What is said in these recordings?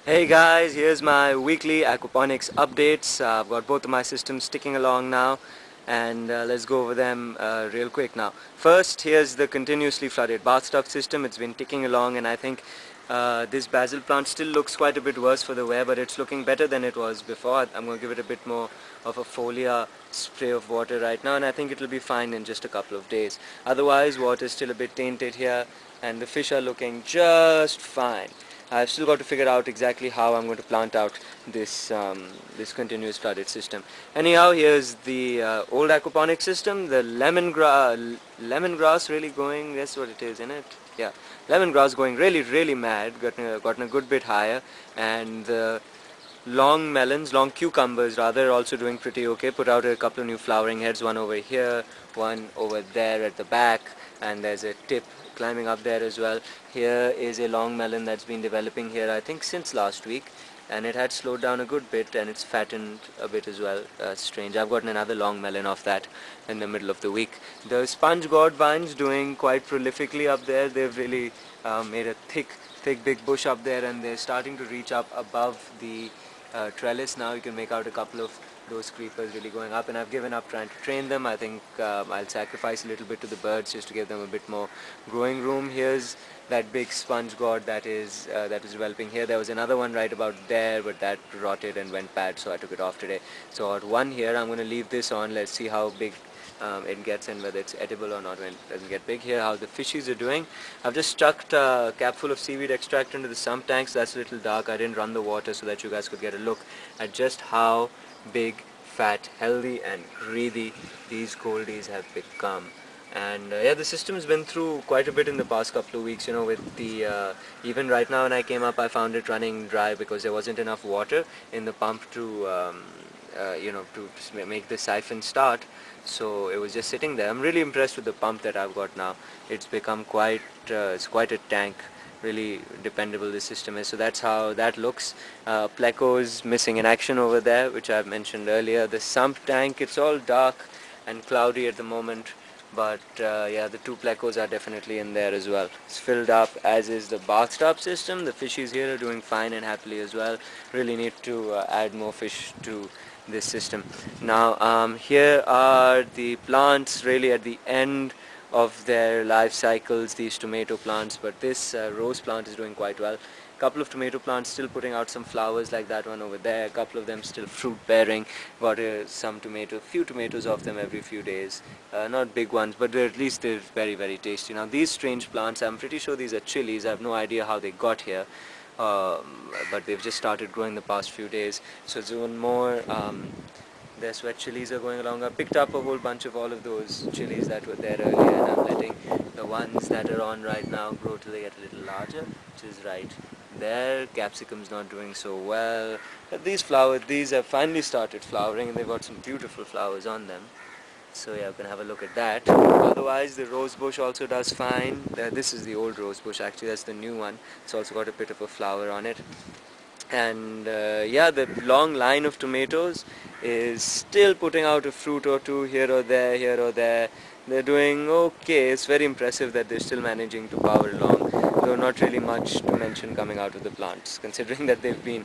Hey guys, here's my weekly aquaponics updates. I've got both of my systems ticking along now, and let's go over them real quick now. First, here's the continuously flooded bathtub system. It's been ticking along, and I think this basil plant still looks quite a bit worse for the wear, but it's looking better than it was before. I'm going to give it a bit more of a foliar spray of water right now, and I think it'll be fine in just a couple of days. Otherwise, water is still a bit tainted here, and the fish are looking just fine. I've still got to figure out exactly how I'm going to plant out this this continuous flooded system. Anyhow, here's the old aquaponic system. The lemongrass really going. That's what it is, isn't it? Yeah, lemongrass going really mad. Gotten a good bit higher, and the long cucumbers rather, also doing pretty okay. Put out a couple of new flowering heads. One over here, one over there at the back, and there's a tip climbing up there as well. Here is a long melon that's been developing here, I think since last week, and it had slowed down a good bit, and it's fattened a bit as well. Strange. I've gotten another long melon off that in the middle of the week. The sponge gourd vines doing quite prolifically up there. They've really made a thick big bush up there, and they're starting to reach up above the trellis. Now you can make out a couple of those creepers really going up, and I've given up trying to train them. I think I'll sacrifice a little bit to the birds just to give them a bit more growing room. Here's that big sponge gourd that is developing here. There was another one right about there, but that rotted and went bad, so I took it off today. So I got one here. I'm going to leave this on. Let's see how big it gets and whether it's edible or not when it doesn't get big. Here, how the fishies are doing. I've just chucked a cap full of seaweed extract into the sump tanks. That's a little dark. I didn't run the water so that you guys could get a look at just how big, fat, healthy and greedy these goldies have become. And yeah, the system's been through quite a bit in the past couple of weeks, you know, with the even right now when I came up I found it running dry because there wasn't enough water in the pump to you know, to make the siphon start, so it was just sitting there. I'm really impressed with the pump that I've got now. It's become quite it's quite a tank. Really dependable this system is. So that's how that looks. Pleco's missing in action over there, which I've mentioned earlier. The sump tank, it's all dark and cloudy at the moment, but yeah, the two plecos are definitely in there as well. It's filled up, as is the bathtub system. The fishies here are doing fine and happily as well. Really need to add more fish to this system. Now here are the plants really at the end of their life cycles, these tomato plants, but this rose plant is doing quite well. A couple of tomato plants still putting out some flowers like that one over there. A couple of them still fruit bearing. Got few tomatoes off them every few days. Not big ones, but at least they're very tasty. Now these strange plants, I'm pretty sure these are chilies. I have no idea how they got here. But they've just started growing the past few days, so it's even more. Their sweat chilies are going along. I picked up a whole bunch of all of those chilies that were there earlier, and I'm letting the ones that are on right now grow till they get a little larger, which is right there. Capsicum's not doing so well, but these have finally started flowering, and they've got some beautiful flowers on them. So yeah, we're going to have a look at that. Otherwise, the rose bush also does fine. This is the old rose bush, actually. That's the new one. It's also got a bit of a flower on it. And yeah, the long line of tomatoes is still putting out a fruit or two here or there. They're doing okay. It's very impressive that they're still managing to power along, though not really much to mention coming out of the plants, considering that they've been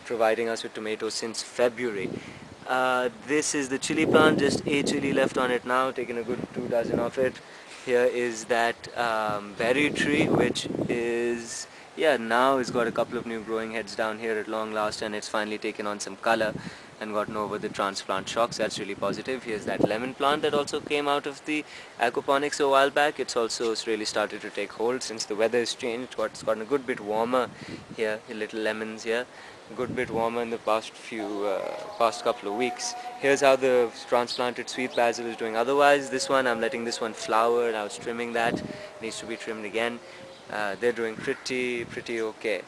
providing us with tomatoes since February. This is the chili plant, just a chili left on it now, taking a good 2 dozen of it. Here is that berry tree, which is, yeah, now it's got a couple of new growing heads down here at long last, and it's finally taken on some color and gotten over the transplant shocks. That's really positive. Here's that lemon plant that also came out of the aquaponics a while back. It's also really started to take hold since the weather has changed. It's gotten a good bit warmer here, the little lemons here. A good bit warmer in the past couple of weeks. Here's how the transplanted sweet basil is doing. Otherwise, this one, I'm letting this one flower, and I was trimming that. Needs to be trimmed again. They're doing pretty okay.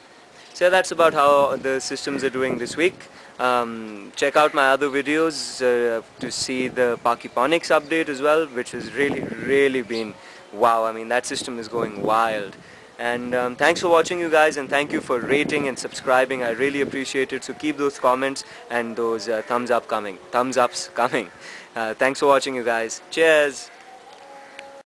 So that's about how the systems are doing this week. Check out my other videos to see the Aquaponics update as well, which has really been wow. I mean, that system is going wild. And thanks for watching, you guys, and thank you for rating and subscribing. I really appreciate it. So keep those comments and those thumbs ups coming. Thanks for watching, you guys. Cheers.